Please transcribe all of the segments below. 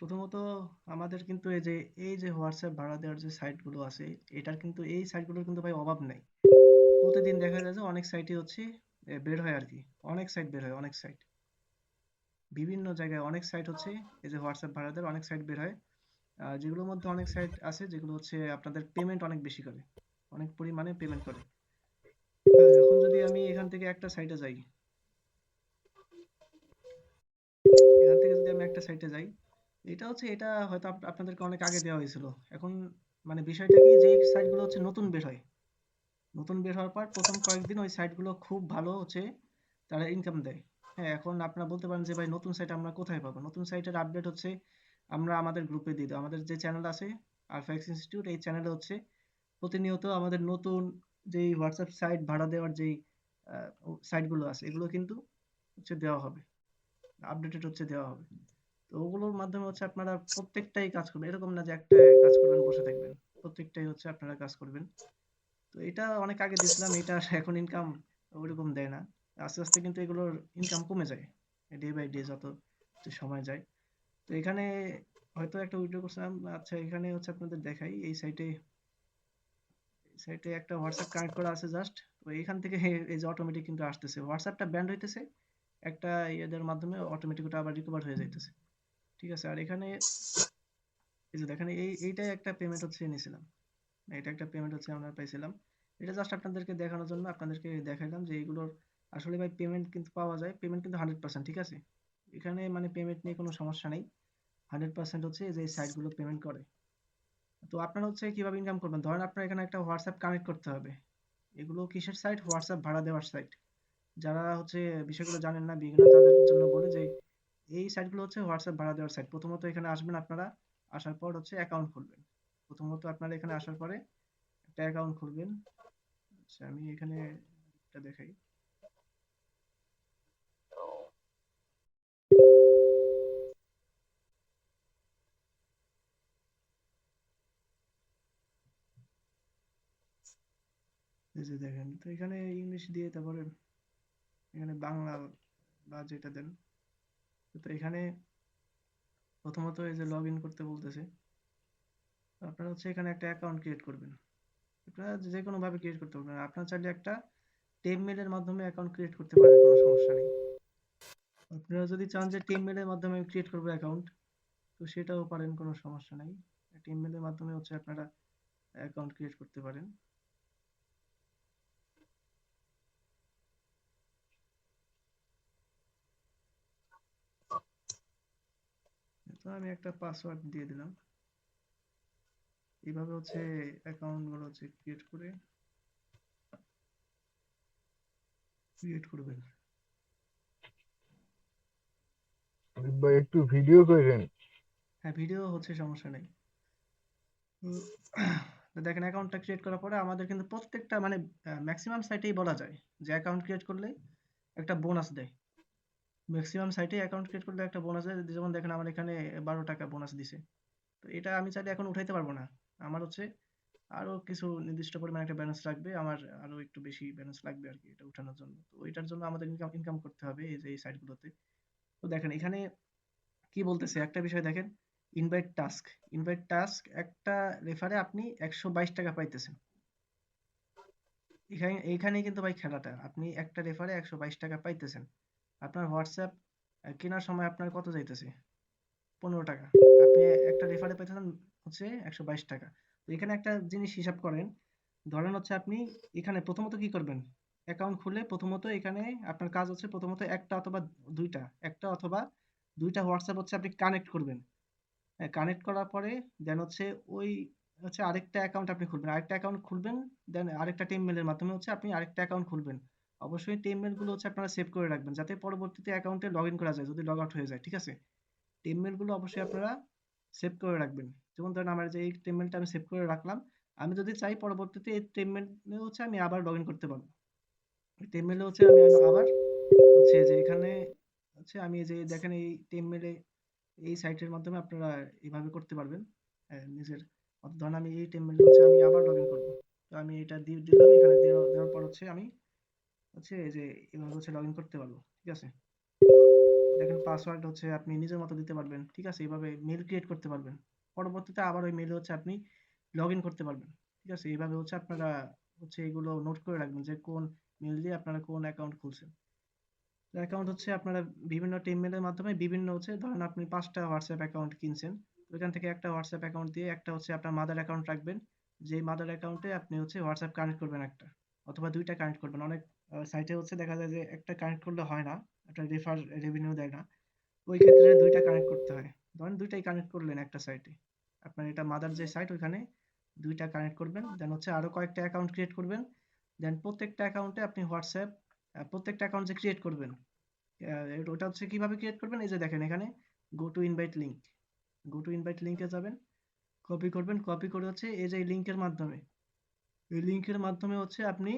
প্রথমত আমাদের কিন্তু এই যে হোয়াটসঅ্যাপ ভাড়া দেওয়ার যে সাইটগুলো আছে, এটার কিন্তু এই সাইটগুলোর কিন্তু ভাই অভাব নাই। প্রতিদিন দেখা যায় যে অনেক সাইটই হচ্ছে বের হয় আর কি। অনেক সাইট বের হয়, অনেক সাইট। বিভিন্ন জায়গায় অনেক সাইট হচ্ছে এই যে হোয়াটসঅ্যাপ ভাড়া দেওয়ার অনেক সাইট বের হয়। যেগুলোর মধ্যে অনেক সাইট আছে যেগুলো হচ্ছে আপনাদের পেমেন্ট অনেক বেশি করে, অনেক পরিমাণে পেমেন্ট করে। এখন যদি আমি এখান থেকে একটা সাইটে যাই, এখান থেকে যদি আমি একটা সাইটে যাই, এটা হয়তো আপনাদেরকে অনেক আগে দেওয়া হয়েছিল। এখন মানে বিষয়টা কি, যে সাইটগুলো হচ্ছে নতুন বের হয়, নতুন বের হওয়ার পর প্রথম কয়েকদিন ওই সাইটগুলো খুব ভালো হচ্ছে তারা ইনকাম দেয়। হ্যাঁ, এখন আপনারা বলতে পারেন যে ভাই নতুন সাইট আমরা কোথায় পাবো? নতুন সাইটের আপডেট হচ্ছে আমরা আমাদের গ্রুপে দিয়ে দেবো। আমাদের যে চ্যানেল আছে আলফা এক্স ইনস্টিটিউট, এই চ্যানেলে হচ্ছে প্রতিনিয়ত আমাদের নতুন যেই হোয়াটসঅ্যাপ সাইট ভাড়া দেওয়ার যেই সাইটগুলো আছে এগুলো কিন্তু হচ্ছে দেওয়া হবে, আপডেটেড হচ্ছে দেওয়া হবে। তো ওগুলোর মাধ্যমে হচ্ছে আপনারা প্রত্যেকটাই কাজ করবেন, এরকম না যে একটা কাজ করবেন বসে থাকবেন, প্রত্যেকটাই হচ্ছে আপনারা কাজ করবেন। তো এটা অনেক আগে দিছিলাম, এটা এখন ইনকাম ওইরকম দেয় না। আস্তে আস্তে কিন্তু এগুলোর ইনকাম কমে যায় ডে বাই ডে, যত যে সময় যায়। তো এখানে হয়তো একটা উইড্রো করছিলাম। আচ্ছা, এখানে হচ্ছে আপনাদের দেখাই, এই সাইটে সাইটে একটা হোয়াটসঅ্যাপ কানেক্ট করা আছে জাস্ট। তো এখান থেকে এই যে অটোমেটিক কিন্তু আসতেছে, হোয়াটসঅ্যাপটা ব্যান্ড হইতেছে, একটা ইয়েদের মাধ্যমে অটোমেটিক ওটা আবার রিকভার হয়ে যাইতেছে। ঠিক আছে, আর এখানে এই যে দেখেন এইটাই একটা পেমেন্ট হচ্ছে নিয়েছিলাম, এটা একটা পেমেন্ট হচ্ছে আমরা পাইছিলাম। এটা জাস্ট আপনাদেরকে দেখানোর জন্য আপনাদেরকে দেখাইলাম যে এইগুলোর আসলে ভাই পেমেন্ট কিন্তু পাওয়া যায়, পেমেন্ট কিন্তু 100%। ঠিক আছে, এখানে মানে পেমেন্ট নিয়ে কোনো সমস্যা নেই। 100% হচ্ছে যে এই সাইটগুলো পেমেন্ট করে। তো আপনারা হচ্ছে কিভাবে ইনকাম করবেন, ধরেন আপনার এখানে একটা হোয়াটসঅ্যাপ কানেক্ট করতে হবে। এগুলো কিসের সাইট? হোয়াটসঅ্যাপ ভাড়া দেওয়ার সাইট। যারা হচ্ছে বিষয়গুলো জানেন না, বিগিনার, তাদের জন্য বলে যে এই সাইটগুলো হচ্ছে হোয়াটসঅ্যাপ ভাড়া দেওয়ার সাইট। প্রথমত এখানে আসবেন আপনারা, আসার পর হচ্ছে অ্যাকাউন্ট খুলবেন। প্রথমত আপনারা এখানে আসার পরে একটা অ্যাকাউন্ট খুলবেন। আচ্ছা, আমি এখানে একটা দেখাই। এই যে দেখেন, তো এখানে ইংলিশ দিয়ে তারপরে এখানে বাংলা বা যেটা দেন। তো এখানে প্রথমত এই যে লগ ইন করতে বলতেছে। তো আপনারা হচ্ছে এখানে একটা অ্যাকাউন্ট ক্রিয়েট করবেন। আপনারা যে কোনো ভাবে ক্রিয়েট করতে পারবেন, আপনারা চাইলে একটা টেম মেলের মাধ্যমে অ্যাকাউন্ট ক্রিয়েট করতে পারেন, কোনো সমস্যা নেই। আপনারা যদি চান যে টেম মেলের মাধ্যমে ক্রিয়েট করবো অ্যাকাউন্ট, তো সেটাও পারেন, কোনো সমস্যা নাই। টেম মেলের মাধ্যমে হচ্ছে আপনারা অ্যাকাউন্ট ক্রিয়েট করতে পারেন। তো আমি একটা পাসওয়ার্ড দিয়ে দিলাম। এইভাবে হচ্ছে অ্যাকাউন্ট গুলো হচ্ছে ক্রিয়েট করবেন। ভাই একটু ভিডিও করেন। হ্যাঁ, ভিডিও হচ্ছে, সমস্যা নেই। উম, তো দেখেন, অ্যাকাউন্টটা ক্রিয়েট করার পরে আমাদের কিন্তু প্রত্যেকটা মানে ম্যাক্সিমাম সাইটেই বলা যায় যে অ্যাকাউন্ট ক্রিয়েট করলে একটা বোনাস দেয়। ম্যাক্সিমাম সাইটে অ্যাকাউন্ট ক্রিয়েট করলে একটা বোনাস দেয়। যেমন দেখেন আমার এখানে 12 টাকা বোনাস দিছে। তো এটা আমি চাইলে এখন উঠাইতে পারবো না। আমার হচ্ছে আরো কিছু নির্দিষ্ট পরিমাণে একটা ব্যালেন্স লাগবে, আমার আরো একটু বেশি ব্যালেন্স লাগবে আর কি এটা উঠানোর জন্য। তো ওইটার জন্য আমাদের ইনকাম ইনকাম করতে হবে এই যে এই সাইটগুলোতে। তো দেখেন এখানে কি বলতেছে, একটা বিষয় দেখেন, ইনভাইট টাস্ক। ইনভাইট টাস্ক, একটা রেফারে আপনি 122 টাকা পাইতেছেন। এইখানেই কিন্তু ভাই খেলাটা, আপনি একটা রেফারে 122 টাকা পাইতেছেন। আপনার হোয়াটসঅ্যাপ কেনার সময় আপনার কত যাইতেছে? 15 টাকা। আপনি একটা রেফারে পাইতেছেন হচ্ছে 122 টাকা। তো এখানে একটা জিনিস হিসাব করেন, ধরেন হচ্ছে আপনি এখানে প্রথমত কি করবেন, অ্যাকাউন্ট খুলে প্রথমত এখানে আপনার কাজ হচ্ছে প্রথমত দুইটা একটা অথবা দুইটা হোয়াটসঅ্যাপ হচ্ছে আপনি কানেক্ট করবেন। কানেক্ট করার পরে দেন হচ্ছে ওই হচ্ছে আরেকটা অ্যাকাউন্ট আপনি খুলবেন, আরেকটা অ্যাকাউন্ট খুলবেন। দেন আরেকটা টেম মেলের মাধ্যমে হচ্ছে আপনি আরেকটা অ্যাকাউন্ট খুলবেন। অবশ্যই টেম মেলগুলো হচ্ছে আপনারা সেভ করে রাখবেন, যাতে পরবর্তীতে অ্যাকাউন্টে লগ ইন করা যায় যদি লগ আউট হয়ে যায়। ঠিক আছে, টেম মেলগুলো অবশ্যই আপনারা সেভ করে রাখবেন। যেমন ধরেন আমার যে এই টেম মেলটা আমি সেভ করে রাখলাম, আমি যদি চাই পরবর্তীতে এই টেম মেলে হচ্ছে আমি আবার লগ ইন করতে পারবো। টেম মেলে হচ্ছে আমি আবার হচ্ছে যে এখানে হচ্ছে আমি এই যে দেখেন এই টেম মেলে এই সাইটের মাধ্যমে আপনারা এইভাবে করতে পারবেন। নিজের ধরেন আমি এই টেম মেলে হচ্ছে আমি আবার লগ ইন করবো। তো আমি এটা দিয়ে দিলাম, এখানে দেওয়ার পর হচ্ছে আমি হচ্ছে এই যে এভাবে হচ্ছে লগ ইন করতে পারবো। ঠিক আছে, দেখেন পাসওয়ার্ড হচ্ছে আপনি নিজের মতো দিতে পারবেন, ঠিক আছে? এইভাবে মেইল ক্রিয়েট করতে পারবেন। পরবর্তীতে আবার ওই মেইলে হচ্ছে আপনি লগ ইন করতে পারবেন, ঠিক আছে? এইভাবে হচ্ছে আপনারা হচ্ছে এগুলো নোট করে রাখবেন যে কোন মেইল দিয়ে আপনারা কোন অ্যাকাউন্ট খুলছেন। অ্যাকাউন্ট হচ্ছে আপনারা বিভিন্ন টিম মেলের মাধ্যমে বিভিন্ন হচ্ছে ধরেন আপনি ৫টা হোয়াটসঅ্যাপ অ্যাকাউন্ট কিনছেন। ওইখান থেকে একটা হোয়াটসঅ্যাপ অ্যাকাউন্ট দিয়ে একটা হচ্ছে আপনার মাদার অ্যাকাউন্ট রাখবেন। যেই মাদার অ্যাকাউন্টে আপনি হচ্ছে হোয়াটসঅ্যাপ কানেক্ট করবেন একটা অথবা ২টা কানেক্ট করবেন। অনেক সাইটে হচ্ছে দেখা যায় যে একটা কানেক্ট করলে হয় না। একটা রেভিনিউ দেয় না। ওই ক্ষেত্রে ২টা কানেক্ট করতে হয়। ধরেন ২টাই কানেক্ট করলেন একটা সাইটে। আপনার এটা মাদার যে সাইট ওইখানে ২টা কানেক্ট করবেন। দেন হচ্ছে আরো কয়েকটা অ্যাকাউন্ট ক্রিয়েট করবেন। দেন প্রত্যেকটা অ্যাকাউন্টে আপনি হোয়াটসঅ্যাপ প্রত্যেকটা অ্যাকাউন্ট যে ক্রিয়েট করবেন ওটা হচ্ছে কিভাবে ক্রিয়েট করবেন এই যে দেখেন এখানে go to invite link go to invite লিঙ্কে যাবেন কপি করবেন কপি করে হচ্ছে এই যে লিঙ্কের মাধ্যমে এই লিঙ্কের মাধ্যমে হচ্ছে আপনি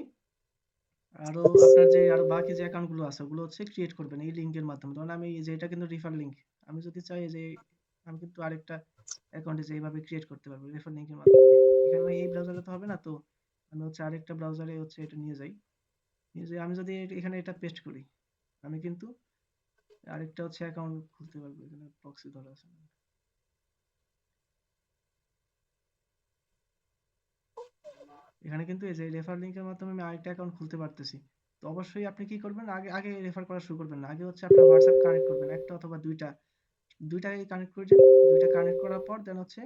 আরো আপনার যে আরো বাকি যে অ্যাকাউন্ট গুলো আছে ওগুলো হচ্ছে ক্রিয়েট করবেন এই লিঙ্কের মাধ্যমে ধরুন আমি এই যে এটা কিন্তু রেফার লিঙ্ক আমি যদি চাই যে আমি কিন্তু আরেকটা অ্যাকাউন্টে যে এইভাবে ক্রিয়েট করতে পারবো রেফার লিঙ্কের মাধ্যমে এখানে আমি এই ব্রাউজারে তো হবে না তো আমি হচ্ছে আরেকটা ব্রাউজারে হচ্ছে এটা নিয়ে যাই নিয়ে যে আমি যদি এখানে এটা পেস্ট করি আমি কিন্তু আরেকটা হচ্ছে অ্যাকাউন্ট খুলতে পারবো এখানে প্রক্সি ধরা আছে এখানে কিন্তু এই যে রেফার লিংকের মাধ্যমে আমি আরেকটা অ্যাকাউন্ট খুলতে পারতেছি তো অবশ্যই আপনি কি করবেন আগে আগে রেফার করা শুরু করবেন না আগে হচ্ছে আপনার হোয়াটসঅ্যাপ কানেক্ট করবেন একটা অথবা দুইটাকে কানেক্ট করে দেন দুইটা কানেক্ট করার পর দেন হচ্ছে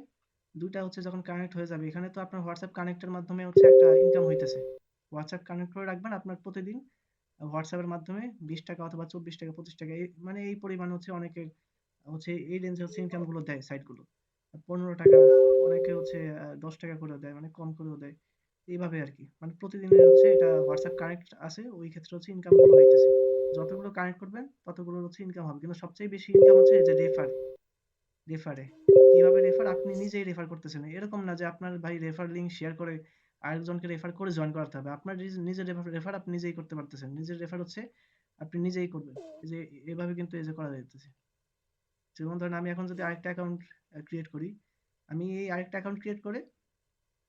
দুইটা হচ্ছে যখন কানেক্ট হয়ে যাবে এখানে তো আপনার হোয়াটসঅ্যাপ কানেক্টের মাধ্যমে হচ্ছে একটা ইনকাম হইতেছে হোয়াটসঅ্যাপ কানেক্ট করে রাখবেন আপনার প্রতিদিন হোয়াটসঅ্যাপের মাধ্যমে 20 টাকা অথবা 24 টাকা 25 টাকা মানে এই পরিমাণ হচ্ছে অনেকের হচ্ছে এই রেঞ্জে হচ্ছে ইনকাম গুলো দেয় সাইট গুলো 15 টাকা অনেকে হচ্ছে 10 টাকা করে দেয় মানে কম করেও দেয় এইভাবে আর কি মানে প্রতিদিনের হচ্ছে এটা হোয়াটসঅ্যাপ কানেক্ট আছে ওই ক্ষেত্রে হচ্ছে ইনকাম গুলো হইতেছে যতগুলো কানেক্ট করবেন ততগুলো হচ্ছে ইনকাম হবে কিন্তু সবচেয়ে বেশি ইনকাম হচ্ছে এই যে রেফারে কিভাবে রেফার আপনি নিজেই রেফার করতেছেন এরকম না যে আপনার ভাই রেফার লিংক শেয়ার করে আরেকজনকে রেফার করে জয়েন করাতে হবে আপনার নিজের রেফার আপনি নিজেই করতে পারতেছেন নিজের রেফার হচ্ছে আপনি নিজেই করবেন এই যে এভাবে কিন্তু এই যে করা যাইতেছে যেমন ধরেন আমি এখন যদি আরেকটা অ্যাকাউন্ট ক্রিয়েট করি আমি এই আরেকটা অ্যাকাউন্ট ক্রিয়েট করে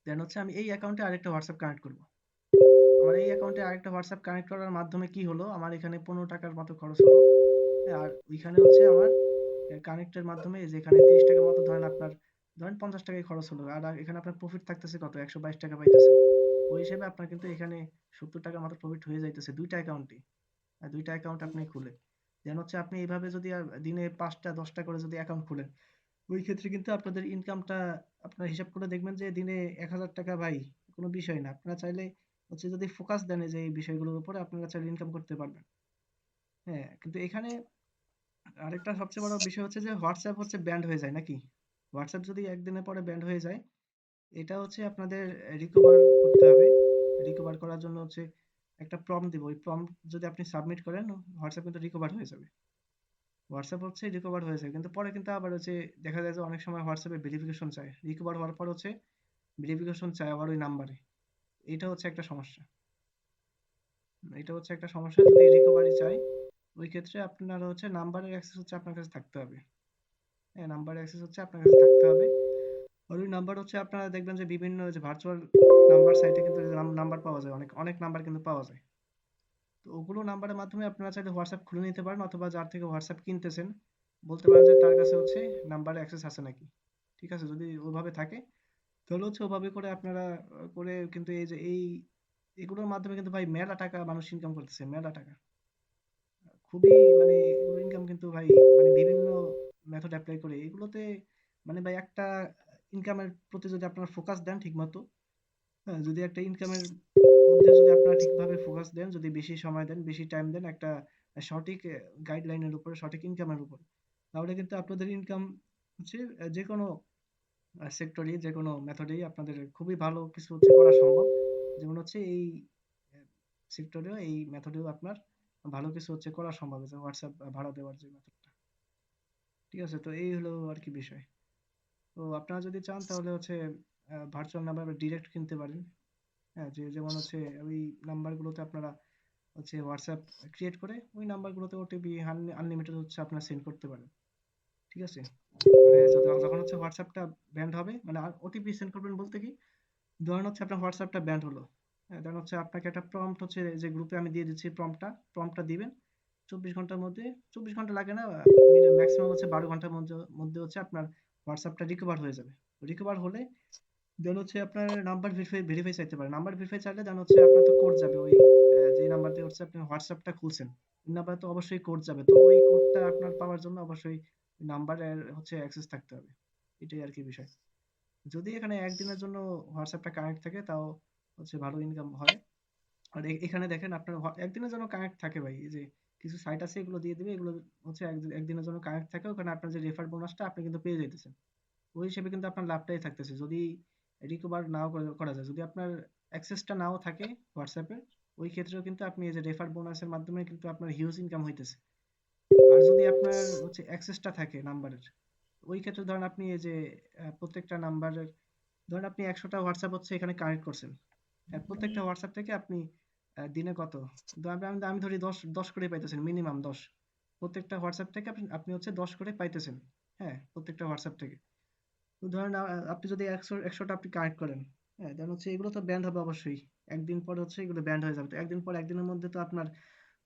দেন হচ্ছে আমি এই অ্যাকাউন্টে আরেকটা হোয়াটসঅ্যাপ কানেক্ট করব আমার এই অ্যাকাউন্টে আরেকটা হোয়াটসঅ্যাপ কানেক্ট করার মাধ্যমে কি হলো আমার এখানে 15 টাকার মতো খরচ হলো হ্যাঁ, আর ওইখানে হচ্ছে আমার কানেক্টের মাধ্যমে যে এখানে 30 টাকার মতো ধরেন আপনার ধরেন 50 টাকাই খরচ হলো আর এখানে আপনার প্রফিট থাকতেছে কত 122 টাকা পাইতেছেন ওই হিসেবে আপনার কিন্তু এখানে 70 টাকার মতো প্রফিট হয়ে যাইতেছে দুইটা অ্যাকাউন্টে আর দুইটা অ্যাকাউন্ট আপনি খুলে দেন হচ্ছে আপনি এইভাবে যদি দিনে 5টা 10টা করে যদি অ্যাকাউন্ট খুলেন ওই ক্ষেত্রে কিন্তু আপনাদের ইনকামটা আপনার হিসাব করে দেখবেন যে দিনে 1,000 টাকা ভাই কোনো বিষয় না আপনারা চাইলে হচ্ছে যদি ফোকাস দেন এই যে এই বিষয়গুলোর উপরে আপনারা চাইলে ইনকাম করতে পারবেন হ্যাঁ কিন্তু এখানে আরেকটা সবচেয়ে বড় বিষয় হচ্ছে যে হোয়াটসঅ্যাপ হচ্ছে ব্যান্ড হয়ে যায় নাকি হোয়াটসঅ্যাপ যদি একদিনের পরে ব্যান্ড হয়ে যায় এটা হচ্ছে আপনাদের রিকভার করতে হবে রিকভার করার জন্য হচ্ছে একটা প্রম্পট দিব ওই প্রম্পট যদি আপনি সাবমিট করেন হোয়াটসঅ্যাপ কিন্তু রিকভার হয়ে যাবে হোয়াটসঅ্যাপ হচ্ছে রিকভার হয়ে যায় কিন্তু পরে কিন্তু আবার হচ্ছে দেখা যায় যে অনেক সময় হোয়াটসঅ্যাপে ভেরিফিকেশন চায় রিকভার হওয়ার পর হচ্ছে ভেরিফিকেশন চায় আবার ওই নাম্বারে এটা হচ্ছে একটা সমস্যা এটা হচ্ছে একটা সমস্যা যদি রিকভারি চাই ওই ক্ষেত্রে আপনার হচ্ছে নাম্বারের অ্যাক্সেস হচ্ছে আপনার কাছে থাকতে হবে হ্যাঁ নাম্বার অ্যাক্সেস হচ্ছে আপনার কাছে থাকতে হবে আর ওই নাম্বার হচ্ছে আপনারা দেখবেন যে বিভিন্ন যে ভার্চুয়াল নাম্বার সাইটে কিন্তু নাম্বার পাওয়া যায় অনেক অনেক নাম্বার কিন্তু পাওয়া যায় তো ওগুলো নাম্বারের মাধ্যমে আপনারা চাইলে হোয়াটসঅ্যাপ খুলে নিতে পারেন অথবা যার থেকে হোয়াটসঅ্যাপ কিনতেছেন বলতে পারেন যে তার কাছে হচ্ছে নাম্বারে অ্যাক্সেস আছে নাকি ঠিক আছে যদি ওভাবে থাকে তাহলে হচ্ছে ওভাবে করে আপনারা করে কিন্তু এই যে এগুলোর মাধ্যমে কিন্তু ভাই মেলা টাকা মানুষ ইনকাম করতেছে মেলা টাকা খুবই মানে এগুলো ইনকাম কিন্তু ভাই মানে বিভিন্ন মেথড অ্যাপ্লাই করে এগুলোতে মানে ভাই একটা ইনকামের প্রতি যদি আপনারা ফোকাস দেন ঠিক মতো হ্যাঁ যদি একটা ইনকামের মধ্যে যদি আপনারা ঠিকভাবে ফোকাস দেন যদি বেশি সময় দেন বেশি টাইম দেন একটা সঠিক গাইডলাইনের উপরে সঠিক ইনকামের উপর তাহলে কিন্তু আপনাদের ইনকাম হচ্ছে যে কোনো সেক্টরই যে কোনো মেথডেই আপনাদের খুবই ভালো কিছু হচ্ছে করা সম্ভব যেমন হচ্ছে এই সেক্টরেও এই মেথডেও আপনার ভালো কিছু হচ্ছে করা সম্ভব যে হোয়াটসঅ্যাপ ভাড়া দেওয়ার যে মেথডটা ঠিক আছে তো এই হলো আর কি বিষয় তো আপনারা যদি চান তাহলে হচ্ছে ভার্চুয়াল নাম্বার ডিরেক্ট কিনতে পারেন হ্যাঁ যে যেমন হচ্ছে ওই নাম্বারগুলোতে আপনারা হচ্ছে হোয়াটসঅ্যাপ ক্রিয়েট করে ওই নাম্বারগুলোতে ওটিপি আনলিমিটেড হচ্ছে আপনারা সেন্ড করতে পারেন ঠিক আছে মানে যখন হচ্ছে হোয়াটসঅ্যাপটা ব্যান্ড হবে মানে ওটিপি সেন্ড করবেন বলতে কি ধরেন হচ্ছে আপনার হোয়াটসঅ্যাপটা ব্যান্ড হলো হ্যাঁ দেন হচ্ছে আপনাকে একটা প্রম্পট হচ্ছে যে গ্রুপে আমি দিয়ে দিচ্ছি প্রম্পটটা দিবেন 24 ঘন্টার মধ্যে, 24 ঘন্টা লাগে না, ম্যাক্সিমাম হচ্ছে 12 ঘন্টার মধ্যে মধ্যে হচ্ছে আপনার হোয়াটসঅ্যাপটা রিকভার হয়ে যাবে। রিকভার হলে দেন হচ্ছে আপনার নাম্বার ভেরিফাই চাইতে পারে। নাম্বার ভেরিফাই চাইলে দেন হচ্ছে আপনার তো কোড যাবে ওই যে নাম্বার দিয়ে হচ্ছে আপনি হোয়াটসঅ্যাপটা খুলছেন, ওই নাম্বারে তো অবশ্যই কোড যাবে। তো ওই কোডটা আপনার পাওয়ার জন্য অবশ্যই নাম্বারের হচ্ছে অ্যাক্সেস থাকতে হবে। এটাই আর কি বিষয়। যদি এখানে একদিনের জন্য হোয়াটসঅ্যাপটা কানেক্ট থাকে তাও হচ্ছে ভালো ইনকাম হয়। আর এখানে দেখেন আপনার একদিনের জন্য কানেক্ট থাকে ভাই, এই যে কিছু সাইট আছে এগুলো দিয়ে দিবে, এগুলো হচ্ছে একদিনের জন্য কানেক্ট থাকে, ওখানে আপনার যে রেফার বোনাসটা আপনি কিন্তু পেয়ে যাইতেছেন। ওই হিসেবে কিন্তু আপনার লাভটাই থাকতেছে যদি রিকভার নাও করা যায়, যদি আপনার অ্যাক্সেসটা নাও থাকে হোয়াটসঅ্যাপে, ওই ক্ষেত্রেও কিন্তু আপনি এই যে রেফার বোনাসের মাধ্যমে কিন্তু আপনার হিউজ ইনকাম হইতেছে। আর যদি আপনার হচ্ছে অ্যাক্সেসটা থাকে নাম্বারের, ওই ক্ষেত্রে ধরেন আপনি এই যে প্রত্যেকটা নাম্বারের, ধরেন আপনি 100টা হোয়াটসঅ্যাপ হচ্ছে এখানে কানেক্ট করছেন, প্রত্যেকটা হোয়াটসঅ্যাপ থেকে আপনি দিনে কত, আমি ধরি 10 করে পাইতেছেন, মিনিমাম 10, প্রত্যেকটা হোয়াটসঅ্যাপ থেকে আপনি আপনি হচ্ছে 10 করে পাইতেছেন। হ্যাঁ, প্রত্যেকটা হোয়াটসঅ্যাপ থেকে। তো ধরেন আপনি যদি 100টা আপনি কানেক্ট করেন, হ্যাঁ, দেন হচ্ছে এগুলো তো ব্যান্ড হবে অবশ্যই। একদিন পরে হচ্ছে এগুলো ব্যান্ড হয়ে যাবে, তো একদিন পর একদিনের মধ্যে তো আপনার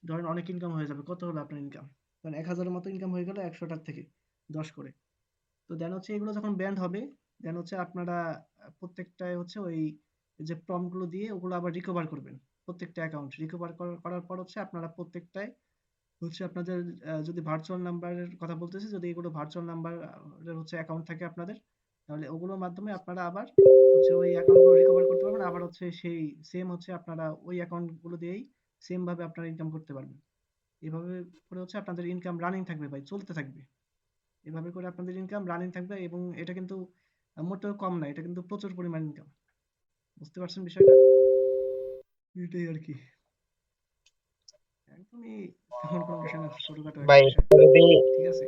ধরেন অনেক ইনকাম হয়ে যাবে। কত হলো আপনার ইনকাম? ধরেন 1000-এর মতো ইনকাম হয়ে গেল 100টার থেকে 10 করে। তো দেন হচ্ছে এগুলো যখন ব্যান্ড হবে, দেন হচ্ছে আপনারা প্রত্যেকটায় হচ্ছে ওই যে প্রম্পট গুলো দিয়ে ওগুলো আবার রিকভার করবেন। প্রত্যেকটা অ্যাকাউন্ট রিকভার করার পর হচ্ছে আপনারা প্রত্যেকটায় হচ্ছে আপনাদের যদি ভার্চুয়াল নাম্বারের কথা বলতেছি, যদি এগুলো ভার্চুয়াল নাম্বার হচ্ছে অ্যাকাউন্ট থাকে আপনাদের, তাহলে ওগুলোর মাধ্যমে আপনারা আবার হচ্ছে ওই অ্যাকাউন্টগুলো রিকভার করতে পারবেন। আবার হচ্ছে সেই সেম হচ্ছে আপনারা ওই অ্যাকাউন্টগুলো দিয়েই সেম ভাবে আপনারা ইনকাম করতে পারবেন। এভাবে করে হচ্ছে আপনাদের ইনকাম রানিং থাকবে ভাই, চলতে থাকবে। এভাবে করে আপনাদের ইনকাম রানিং থাকবে, এবং এটা কিন্তু মোটেও কম না, এটা কিন্তু প্রচুর পরিমাণ ইনকাম। বুঝতে পারছেন বিষয়টা? এটাই আর কি, একদমই তেমন কোনো বিষয় না, ছোটখাটো একটা ভাই বিষয়। এটা যদি ঠিক আছে,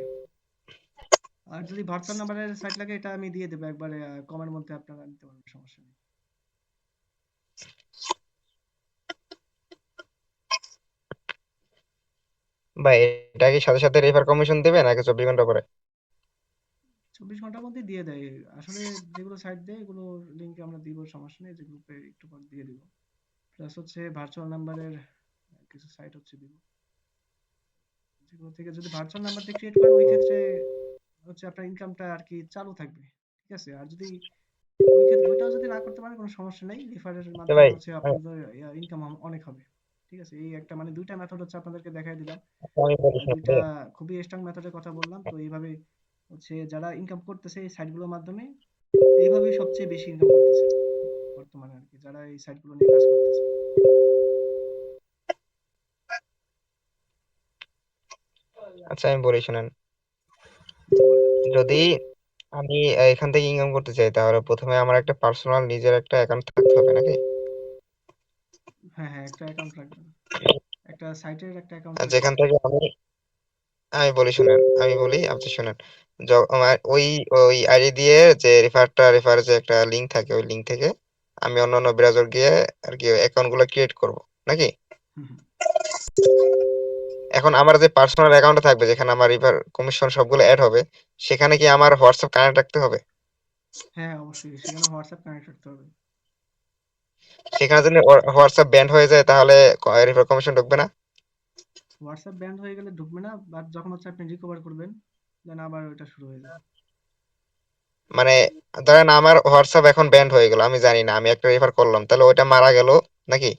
আর যদি ভার্চুয়াল নাম্বারের সাইট লাগে এটা আমি দিয়ে দেবো একবারে কমের মধ্যে, আপনারা নিতে পারবেন, সমস্যা নেই। ভাই এটা কি সাথে সাথে রেফার কমিশন দেবে নাকি 24 ঘন্টা পরে? 24 ঘন্টার মধ্যে দিয়ে দেয় আসলে, যেগুলো সাইট দেয় এগুলো লিঙ্ক আমরা দিব, সমস্যা নেই, যে গ্রুপে একটু পর দিয়ে দিব। প্লাস হচ্ছে ভার্চুয়াল নাম্বারের কিছু সাইট হচ্ছে দিব, যেগুলো থেকে যদি ভার্চুয়াল নাম্বার দিয়ে ক্রিয়েট করেন ওই ক্ষেত্রে হচ্ছে আপনার ইনকামটা আর কি চালু থাকবে। ঠিক আছে, আর যদি ওই ক্ষেত্রে ওইটাও যদি না করতে পারেন কোনো সমস্যা নেই, রেফারের তো মাধ্যমে ভাই হচ্ছে আপনাদের ইনকাম অনেক হবে। ঠিক আছে, এই একটা মানে দুইটা মেথড হচ্ছে আপনাদেরকে দেখাই দিলাম, আমি বলি শুনুন দুইটা খুবই স্ট্রং মেথডের কথা বললাম। তো এইভাবে হচ্ছে যারা ইনকাম করতেছে এই সাইটগুলোর মাধ্যমে, এইভাবেই সবচেয়ে বেশি ইনকাম করতেছে বর্তমানে আর কি, যারা এই সাইটগুলো নিয়ে কাজ করতেছে। আচ্ছা আমি বলি শুনেন, বলেন। যদি আমি এখান থেকে ইনকাম করতে চাই তাহলে প্রথমে আমার একটা পার্সোনাল নিজের একটা অ্যাকাউন্ট থাকতে হবে নাকি? হ্যাঁ, হ্যাঁ, একটা অ্যাকাউন্ট রাখবেন, একটা সাইটের একটা অ্যাকাউন্ট আর থাকবে যেখান থেকে অবশ্যই। আমি আমি বলি শুনেন, আমি বলি আপনি শুনেন। আমার ওই ওই আইডি দিয়ে যে রেফার যে একটা লিংক থাকে, ওই লিংক থেকে আমি অন্যান্য ব্রাউজার গিয়ে আর কি অ্যাকাউন্ট গুলো ক্রিয়েট করব নাকি? হুম, হুম। এখন আমার যে পার্সোনাল অ্যাকাউন্ট থাকবে যেখানে আমার রিভার কমিশন সবগুলো অ্যাড হবে, সেখানে কি আমার হোয়াটসঅ্যাপ কানেক্ট রাখতে হবে? হ্যাঁ, অবশ্যই সেখানে হোয়াটসঅ্যাপ কানেক্ট রাখতে হবে। সেখানে যদি হোয়াটসঅ্যাপ ব্যান্ড হয়ে যায় তাহলে রিভার কমিশন ঢুকবে না? হোয়াটসঅ্যাপ ব্যান্ড হয়ে গেলে ঢুকবে না, বাট যখন হচ্ছে আপনি রিকভার করবেন দেন আবার ওইটা শুরু হয়ে যাবে। মানে ধরেন আমার হোয়াটসঅ্যাপ এখন ব্যান্ড হয়ে গেল, আমি জানি না, আমি একটা রেফার করলাম, তাহলে ওইটা মারা গেল নাকি?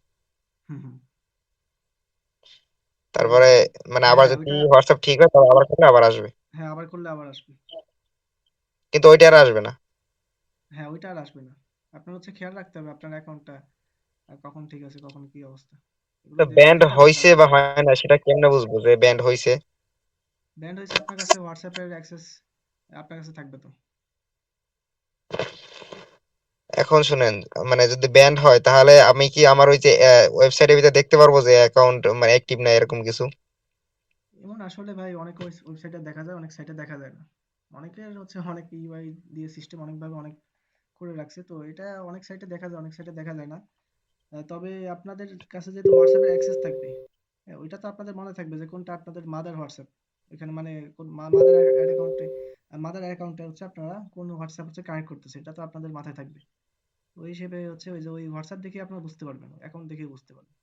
হুম, হুম। ওই, তারপরে মানে আবার হ্যাঁ যদি ওইটা, হোয়াটসঅ্যাপ ঠিক হয় তাহলে আবার করলে আবার আসবে, হ্যাঁ আবার করলে আবার আসবে। কিন্তু ওইটা আর আসবে না? হ্যাঁ, ওইটা আর আসবে না। আপনার হচ্ছে খেয়াল রাখতে হবে আপনার অ্যাকাউন্টটা কখন ঠিক আছে, কখন কি অবস্থা, এগুলো তো দেখে ব্যান্ড দেখে রাখতে হইছে হবে। বা হয় না সেটা কেমনে বুঝবো যে ব্যান্ড হইছে? ব্যান্ড হয়েছে আপনার কাছে হোয়াটসঅ্যাপের অ্যাক্সেস আপনার কাছে থাকবে তো। এখন শুনেন, মানে যদি ব্যান্ড হয় তাহলে আমি কি আমার ওই যে ওয়েবসাইটের ভিতরে দেখতে পারবো যে অ্যাকাউন্ট মানে অ্যাক্টিভ না এরকম কিছু? এমন আসলে ভাই অনেক ওয়েবসাইটে দেখা যায়, অনেক সাইটে দেখা যায় না। অনেকের হচ্ছে অনেক ইউআই দিয়ে সিস্টেম অনেকভাবে অনেক করে রাখছে, তো এটা অনেক সাইটে দেখা যায়, অনেক সাইটে দেখা যায় না। তবে আপনাদের কাছে যেহেতু হোয়াটসঅ্যাপের অ্যাক্সেস থাকবে, হ্যাঁ, ওইটা তো আপনাদের মনে থাকবে যে কোনটা আপনাদের মাদার হোয়াটসঅ্যাপ। এখানে মানে কোন মাদার অ্যাকাউন্টে, মাদার অ্যাকাউন্টে হচ্ছে আপনারা কোন হোয়াটসঅ্যাপ হচ্ছে কানেক্ট করতেছে, এটা তো আপনাদের মাথায় থাকবে। তো ওই হিসেবে হচ্ছে ওই যে ওই হোয়াটসঅ্যাপ দেখে আপনারা বুঝতে পারবেন, অ্যাকাউন্ট দেখে বুঝতে পারবেন।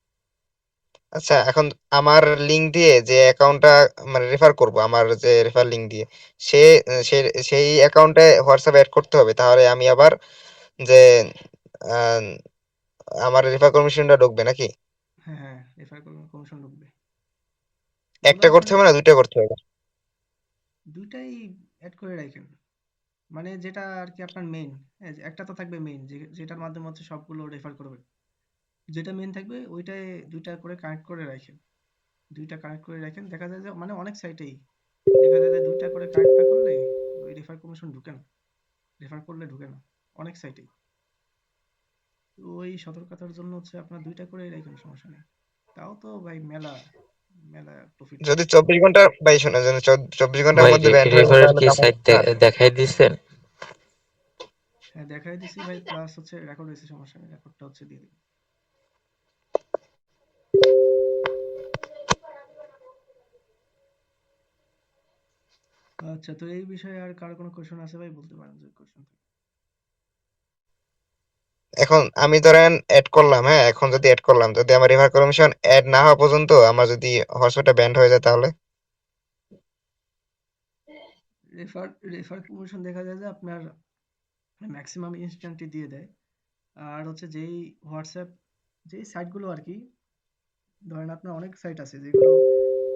আচ্ছা, এখন আমার লিঙ্ক দিয়ে যে অ্যাকাউন্টটা মানে রেফার করব, আমার যে রেফার লিঙ্ক দিয়ে সে সে সেই অ্যাকাউন্টে হোয়াটসঅ্যাপ অ্যাড করতে হবে, তাহলে আমি আবার যে আহ, আমার রেফার কমিশনটা ঢুকবে নাকি? হ্যাঁ হ্যাঁ, রেফার কমিশন ঢুকবে। এগুলো একটা করতে আসলে হবে না দুইটা করতে হবে? দুইটাই অ্যাড করে রাখেন, মানে যেটা আর কি আপনার মেইন। একটা তো থাকবে মেইন, যেটার মাধ্যমে হচ্ছে সবগুলো রেফার করবে। যেটা মেইন থাকবে ওইটাই দুইটা করে কানেক্ট করে রাখেন। দুইটা কানেক্ট করে রাখেন, দেখা যায় যে মানে অনেক সাইটেই দেখা যায় যে দুইটা করে কানেক্ট না করলে ওই রেফার কমিশন ঢুকে না, রেফার করলে ঢুকে না অনেক সাইটেই। তো ওই সতর্কতার জন্য হচ্ছে আপনার দুইটা করে রাখেন, সমস্যা নেই। তাও তো ভাই মেলা মেলা প্রফিট যদি পাবেন। 24 ঘন্টা, ভাই শোনো, যদি 24 ঘন্টার ভাই মধ্যে ব্যান্ড হয়ে যায় রেফারের তাহলে কি তো আমার সাইট ছাড়। দেখাই দিছেন? হ্যাঁ দেখাই দিছি ভাই, প্লাস হচ্ছে রেকর্ড হয়েছে, সমস্যা নেই, রেকর্ডটা হচ্ছে দিয়ে দিবেন। আচ্ছা, তো এই বিষয়ে আর কারো কোনো কোয়েশন আছে ভাই, বলতে পারেন যদি কোয়েশন থাকে। এখন আমি ধরেন অ্যাড করলাম, হ্যাঁ, এখন যদি অ্যাড করলাম, যদি আমার রেফার কমিশন অ্যাড না হওয়া পর্যন্ত আমার যদি হটস্পটটা ব্যান্ড হয়ে যায় তাহলে? রেফার রেফার কমিশন দেখা যায় যে আপনার ম্যাক্সিমাম ইনস্ট্যান্টই দিয়ে দেয়। আর হচ্ছে যেই হোয়াটসঅ্যাপ, যেই সাইটগুলো আর কি, ধরেন আপনার অনেক সাইট আছে যেগুলো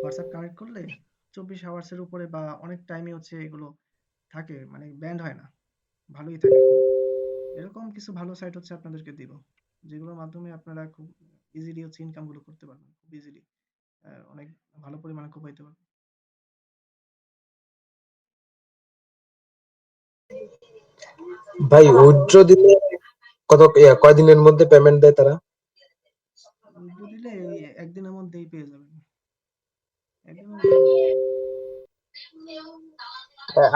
হোয়াটসঅ্যাপ কানেক্ট করলে 24 আওয়ার্সের উপরে বা অনেক টাইমে হচ্ছে এগুলো থাকে, মানে ব্যান্ড হয় না, ভালোই থাকে খুব। এরকম কিছু ভালো সাইট হচ্ছে আপনাদেরকে দিব, যেগুলোর মাধ্যমে আপনারা খুব ইজিলি হচ্ছে ইনকামগুলো করতে পারবেন, খুব ইজিলি অনেক ভালো পরিমাণে কোপাইতে পারবেন। ভাই উইথড্র দিলে কয়দিনের মধ্যে পেমেন্ট দেয় তারা? উইথড্র দিলে ওই একদিনের মধ্যেই পেয়ে যাবেন, একদিনের মধ্যেই দিয়ে দেবে।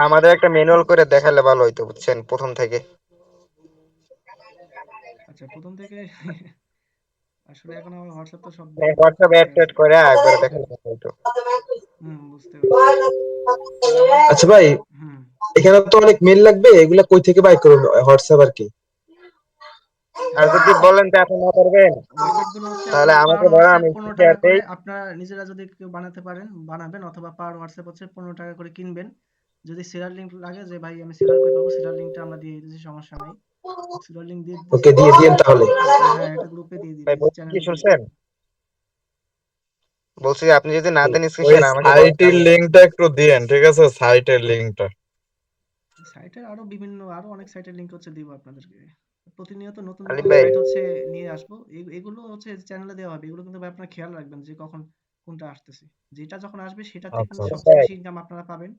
আমাদের একটা ম্যানুয়াল করে দেখালে ভালো হইতো, বুঝছেন, প্রথম থেকে। আচ্ছা, প্রথম থেকে আসলে এখন আমার হোয়াটসঅ্যাপ তো সব গ্রুপ হোয়াটসঅ্যাপ অ্যাড করাই ট্যাড আছে। করে একবারে দেখালে ভালো হইতো। হুম, বুঝতে পারছি। তো আমার আচ্ছা ভাই, হুম, এখানে তো অনেক মেল লাগবে, এগুলা কই থেকে বাই করুন? হোয়াটসঅ্যাপ আর কি? আর হ্যাঁ যদি বলেন যে আপনি না করবেন, ওয়েবসাইট গুলো হচ্ছে তাহলে আপনার পার আমাকে বলেন, হোয়াটসঅ্যাপ আমি 15 টাকা শেয়ার করে, দেই। আপনারা নিজেরা যদি কেউ বানাতে পারেন বানাবেন, অথবা পার হোয়াটসঅ্যাপ হচ্ছে 15 টাকা করে কিনবেন। যদি সেলার লিঙ্ক লাগে যে ভাই আমি সেলার কই পাবো, সেলার লিঙ্কটা আমরা দিয়ে দিতেছি, সমস্যা নাই। সেলার লিঙ্ক দিয়ে দিতেছি, ওকে, দিয়ে দিয়েন তাহলে। হ্যাঁ একটা গ্রুপে দিয়ে দিন, ভাই এই যে বলছি কি, চ্যানেলে দিয়ে শুনছেন? দিবেন। বলছি যে আপনি যদি না দেন ওই স্ক্রিনশট, আমাকে বলেন, সাইটের আমি দিয়ে লিঙ্কটা দিবো। একটু দিয়েন, ঠিক আছে? সাইটের লিঙ্কটা। সাইটের আরো বিভিন্ন আরো অনেক সাইটের লিংক হচ্ছে দিব আপনাদেরকে। প্রতিনিয়ত নতুন আলিফ নতুন ভাই, সাইট হচ্ছে নিয়ে আসবো। এগুলো হচ্ছে চ্যানেলে দেওয়া হবে, এগুলো কিন্তু ভাই আপনারা খেয়াল রাখবেন যে কখন কোনটা আসতেছে। যেটা যখন আসবে সেটাতে আচ্ছা কিন্তু আলিফ সবচেয়ে ভাই, বেশি ইনকাম আপনারা পাবেন।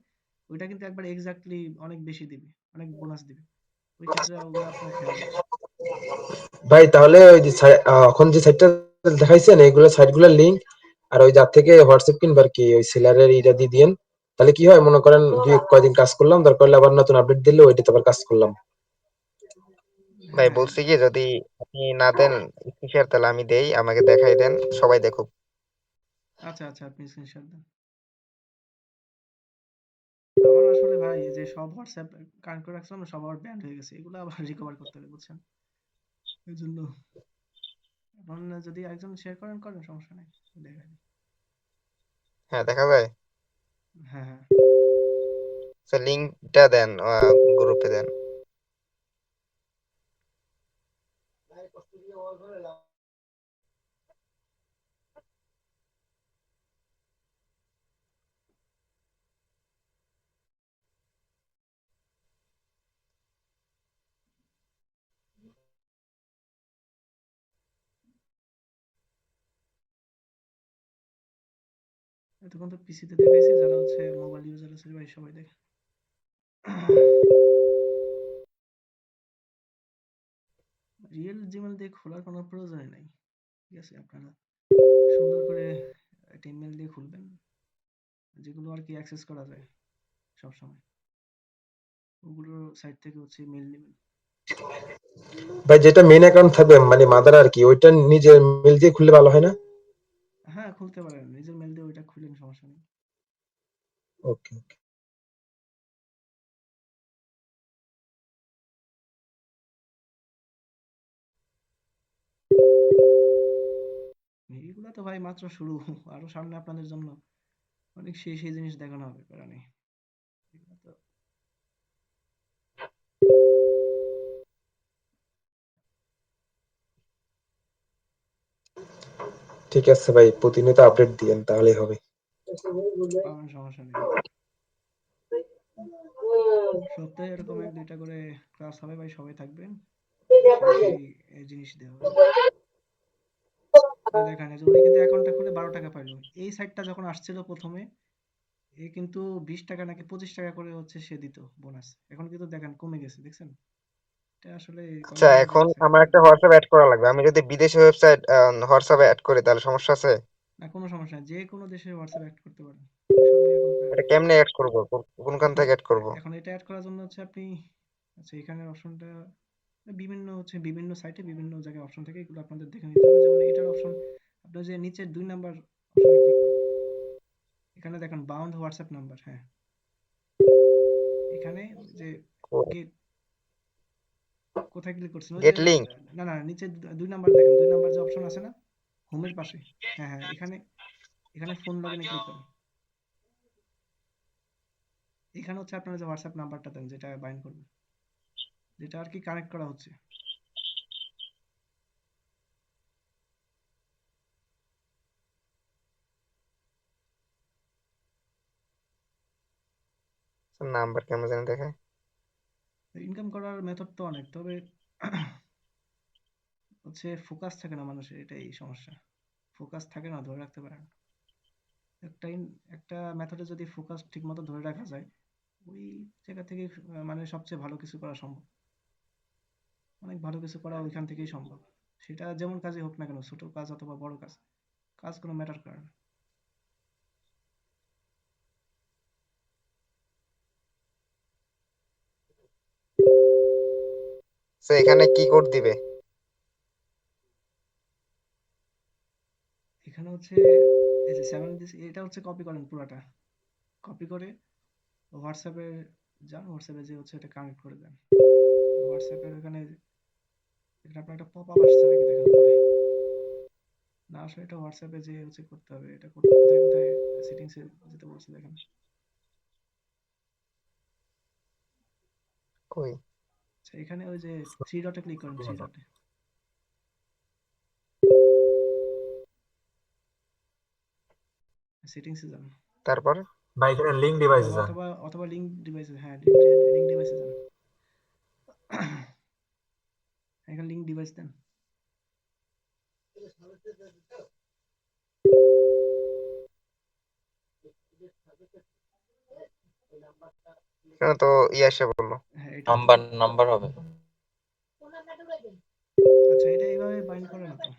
ওইটা কিন্তু একবার এক্স্যাক্টলি অনেক বেশি দিবে, অনেক বোনাস দিবে। ওই ক্ষেত্রে ওগুলো আপনারা খেয়াল রাখবেন। ভাই তাহলে ওই যে এখন যে সাইটটা দেখাইছেন, এইগুলো সাইটগুলোর লিংক আর ওই যার থেকে হোয়াটসঅ্যাপ কিনবার কি ওই সেলারের ইটা দিয়ে দিয়েন। তাহলে কি হয়, মনে করেন দুই কয়দিন কাজ করলাম, দরকার হলে আবার নতুন আপডেট দিলে ওইটাতে আবার কাজ করলাম। ভাই হ্যাঁ বলছি কি, যদি আপনি না দেন স্ক্রিনশট, তাহলে আমি দেই, আমাকে দেখাই দেন, সবাই দেখুক। আচ্ছা আচ্ছা, আপনি স্ক্রিনশট দেন। আমার আসলে ভাই এই যে সব হোয়াটসঅ্যাপ কানেক্ট করে রাখছিলাম না, সব আবার ব্যান্ড হয়ে গেছে, এগুলো আবার রিকভার করতে হবে, বুঝছেন? এই জন্য এখন যদি একজন শেয়ার করেন করেন, সমস্যা নেই, দেখা যাবে। হ্যাঁ, দেখা যায়। হ্যাঁ হ্যাঁ। লিঙ্কটা দেন, গ্রুপে দেন। এতক্ষণ তো পিসিতে দেখাইছি, যারা হচ্ছে মোবাইল ইউজার আছে ভাই সবাই দেখে। রিয়েল জিমেল দিয়ে খোলার কোনো প্রয়োজনই নাই, ঠিক আছে? আপনারা সুন্দর করে একটা ইমেল দিয়ে খুলবেন, যেগুলো আর কি অ্যাক্সেস করা যায় সব সময়, ওগুলোর সাইট থেকে হচ্ছে মেল নেবেন। ভাই যেটা মেইন অ্যাকাউন্ট থাকবে মানে মাদার আর কি, ওইটা নিজের মেল দিয়ে খুললে ভালো হয় না? হ্যাঁ খুলতে পারেন, নিজের মেল দিয়ে ওইটা খুলেন, সমস্যা নেই। ওকে। মেলগুলো তো ভাই মাত্র শুরু, আরো সামনে আপনাদের জন্য অনেক সেই জিনিস দেখানো হবে, প্যারা নেই। এগুলো তো ঠিক আছে ভাই, প্রতিনিয়ত আপডেট দিয়েন তাহলেই হবে। পাবেন, সমস্যা নেই। সপ্তাহে এরকম 1-2টা করে ক্লাস হবে ভাই, সবাই থাকবেন, সেই এই জিনিস দেওয়া হবে। দেখেন এই যে উনি কিন্তু অ্যাকাউন্টটা খুলে 12 টাকা পাইলো। এই সাইটটা যখন আসছিল প্রথমে, এ কিন্তু 20 টাকা নাকি 25 টাকা করে হচ্ছে সে দিত বোনাস। এখন কিন্তু দেখেন কমে গেছে, দেখছেন? এটা আসলে আচ্ছা, কন্টিনিউ এখন বাড়ছে, আমার একটা হোয়াটসঅ্যাপ অ্যাড করা লাগবে। আমি যদি বিদেশি ওয়েবসাইট হোয়াটসঅ্যাপে অ্যাড করি তাহলে সমস্যা আছে? না কোনো সমস্যা নেই, যে কোনো দেশে হোয়াটসঅ্যাপ অ্যাড করতে পারেন, ওই সবই এখন এটা কেমনে অ্যাড করব? কোনখান এখন থেকে অ্যাড করব? এখন এটা অ্যাড করার জন্য হচ্ছে আপনি, আচ্ছা এখানে অপশনটা বিভিন্ন সাইটে বিভিন্ন জায়গায় অপশন থাকে, এগুলো আপনাদের দেখে নিতে হবে। যেমন এটার অপশন, আপনি যে নিচের 2 নাম্বার অপশনে ক্লিক করেন, এখানে দেখেন বাউন্ড হোয়াটসঅ্যাপ নাম্বার। হ্যাঁ, এখানে যে গেট, কোথায় ক্লিক করছেন? ওই যে, গেট লিংক। না না, নিচে 2 নাম্বার দেখেন, 2 নাম্বার যে অপশন আছে না হোমের পাশে, হ্যাঁ হ্যাঁ, এখানে এখানে ফোন লগইনে ক্লিক করেন। এখানে হচ্ছে আপনারা যে হোয়াটসঅ্যাপ নাম্বারটা দেন, যেটা বাইন্ড করবেন, যেটা আর কি কানেক্ট করা হচ্ছে। নাম্বার কেমন জানি দেখে। ইনকাম করার মেথড তো অনেক, তবে হচ্ছে ফোকাস থাকে না মানুষের, এটাই সমস্যা। ফোকাস থাকে না, ধরে রাখতে পারে না। একটা মেথডে যদি ফোকাস ঠিক মতো ধরে রাখা যায়, ওই জায়গা থেকে মানে সবচেয়ে ভালো কিছু করা সম্ভব। অনেক ভালো কিছু করা ওইখান থেকেই সম্ভব। সেটা যেমন কাজই হোক না কেন, ছোট কাজ অথবা বড় কাজ, কাজ কোনো ম্যাটার করে না। সো এখানে কি কোড দিবে? এখানে হচ্ছে এই যে 7 দিস, এটা হচ্ছে কপি করেন পুরাটা, কপি করে হোয়াটসঅ্যাপে যান, হোয়াটসঅ্যাপে যে হচ্ছে এটা কানেক্ট করে দেন। হোয়াটসঅ্যাপের এখানে এখানে আপনার একটা পপ আপ আসছে নাকি দেখেন উপরে? না আসলে এটা হোয়াটসঅ্যাপে যে হচ্ছে করতে হবে, এটা কোথায় কোথায় সেটিংসে যেতে বলছে দেখেন। কই? আচ্ছা এখানে ওই যে 3 ডটে ক্লিক করেন, 3 ডটে সেটিংসে যান, তারপর ভাই এখানে লিঙ্ক ডিভাইসে অথবা যান। অথবা অথবা লিঙ্ক ডিভাইসে, হ্যাঁ লিঙ্ক ডিভাইসে যান। এখানে লিঙ্ক ডিভাইস দেন। এখানে তো ইয়ে এসে বললো। হ্যাঁ এটা দেন। নাম্বার হবে। আচ্ছা এটা এইভাবে বাইন্ড করে না তো,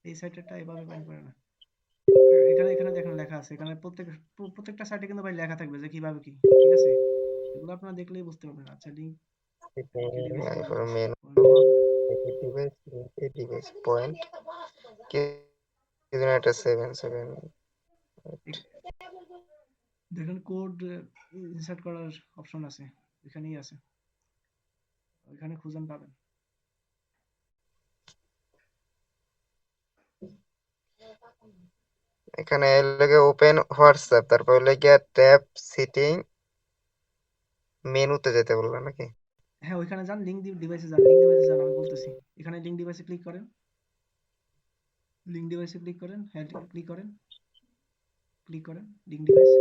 এই সাইটেরটা এইভাবে বাইন্ড করে না। এখানে এখানে দেখেন লেখা আছে, এখানে প্রত্যেকটা সাইটে কিন্তু ভাই লেখা থাকবে যে কিভাবে কি, ঠিক আছে? এগুলো আপনারা দেখলেই বুঝতে পারবেন। আচ্ছা লিঙ্ক, লিঙ্কে ডিভাইস পয়েন্ট, মেনু, পয়েন্টে ডিভাইস, ডিভাইস পয়েন্ট, কি যেন একটা 7 দেখেন কোড ইনসার্ট করার অপশন আছে, এখানেই আছে, ওইখানে খুঁজেন পাবেন। এখানে লাগে ওপেন হোয়াটসঅ্যাপ, তারপর লাগে ট্যাব সেটিং, মেনুতে যেতে বললো নাকি? হ্যাঁ ওইখানে যান, লিঙ্ক ডিভাইসে যান, লিঙ্ক ডিভাইসে যান, আমি বলতেছি। এখানে লিঙ্ক ডিভাইসে ক্লিক করেন, লিঙ্ক ডিভাইসে ক্লিক করেন, হ্যাঁ ক্লিক করেন, ক্লিক করেন লিঙ্ক ডিভাইস।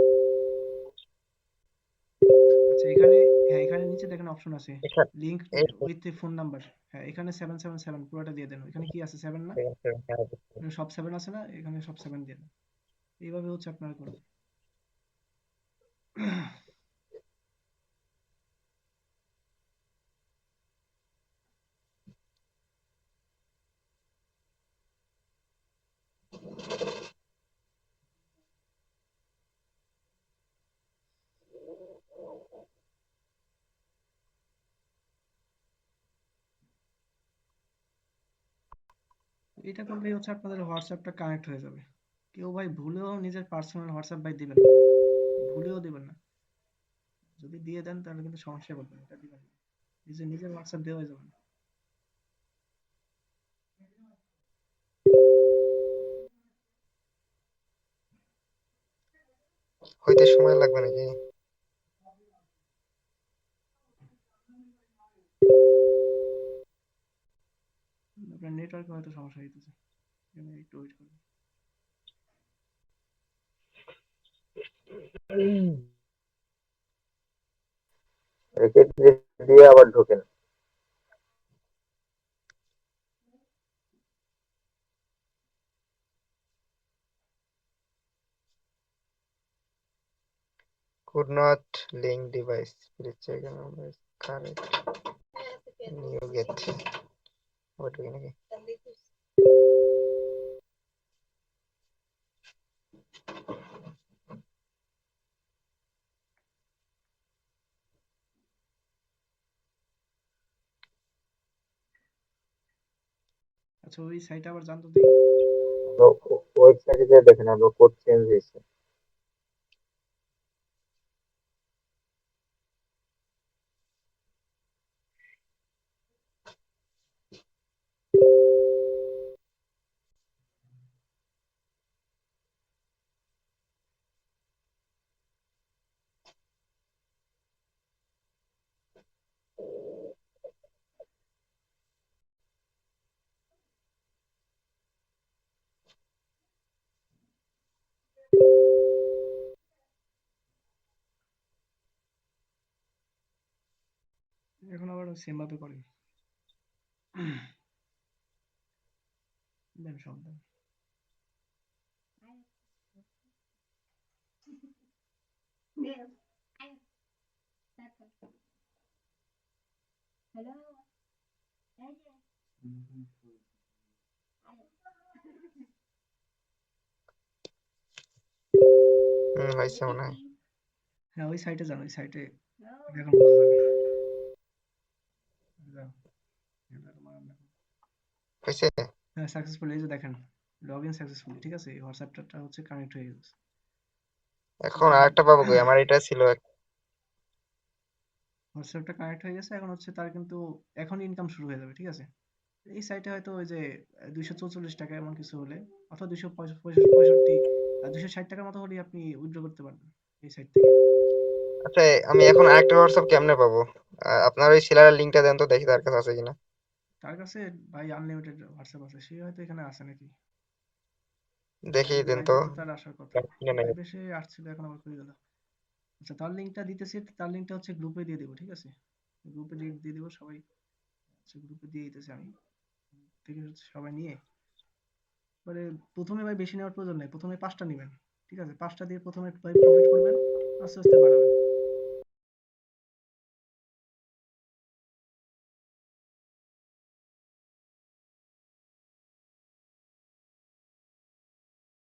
আচ্ছা এখানে, হ্যাঁ এখানে নিচে দেখেন অপশন আছে এখানে লিঙ্ক এই উইথ ফোন নাম্বার। হ্যাঁ এখানে 777 পুরোটা দিয়ে দেন, ওইখানে কি আছে 7 না? এখানে সব 7 আছে না, এখানে সব 7 দিয়ে দেন। এইভাবে হচ্ছে আপনারা করবেন। এটা করলেই হচ্ছে আপনাদের হোয়াটসঅ্যাপটা কানেক্ট হয়ে যাবে। কেউ ভাই ভুলেও নিজের পার্সোনাল হোয়াটসঅ্যাপ ভাই দিবেন না, ভুলেও দিবেন না। যদি দিয়ে দেন তাহলে কিন্তু সমস্যায় পড়বেন, এটা দিবেন না। নিজের নিজের হোয়াটসঅ্যাপ দেওয়া যাবে না। হইতে সময় লাগবে নাকি? আপনার নেটওয়ার্কে হয়তো সমস্যা হইতেছে, একটু ওয়েট করুন। রেখে দিয়ে আবার ঢোকেন। Could not link device. Please check is correct. You get. আবার ঢুকে নাকি? আচ্ছা, ওই সাইটে আবার জানতো দেখি। ওয়েবসাইটে গিয়ে দেখেন আপনার কোড চেঞ্জ হয়েছে। এখন আবার সেম ভাবে করে। দেন সব দেন। হয়েছে মনে হয়। হ্যাঁ, ওই সাইটে যান, ওই সাইটে এখন বোঝা যাবে। যাও, এবার হয়েছে? হ্যাঁ, সাকসেসফুল, এই যে দেখেন লগ ইন সাকসেসফুল, ঠিক আছে? হোয়াটসঅ্যাপটা হচ্ছে কানেক্ট হয়ে গেছে। এখন এখন আরেকটা পাবো কই? আমার এটা ছিল হোয়াটসঅ্যাপটা কানেক্ট হয়ে গেছে, এখন হচ্ছে তার কিন্তু এখন ইনকাম শুরু হয়ে যাবে, ঠিক আছে? এই সাইটে হয়তো ওই যে 244 টাকা এমন কিছু হলে, অথবা 265 আর 260 টাকার মতো হলেই আপনি উইথড্র করতে পারবেন এই সাইট থেকে। আচ্ছা, আমি এখন আরেকটা হোয়াটসঅ্যাপ কেমনে পাবো? আপনার ওই সেলারের লিঙ্কটা দেন তো, দেখি তার কাছে আছে কিনা। তার কাছে ভাই আনলিমিটেড হোয়াটসঅ্যাপ আছে, সে হয়তো এখানে আছে নাকি। দেখি দেন তো। লাইভে তো তার আসার কথা, কিনে নাই। লাইভে সে আসছিল, এখন আবার কই গেল? আচ্ছা, তার লিঙ্কটা দিতেছি, তার লিঙ্কটা হচ্ছে গ্রুপে দিয়ে দেবো, ঠিক আছে? গ্রুপে দিয়ে দেবো সবাই, আচ্ছা গ্রুপে দিয়ে দিতেছি আমি, থেকে হচ্ছে সবাই নিয়ে মানে প্রথমে ভাই বেশি নেওয়ার প্রয়োজন নেই, প্রথমে 5টা নেবেন, ঠিক আছে? 5টা দিয়ে প্রথমে ভাই প্রফিট করবেন, আস্তে আস্তে বাড়াবেন।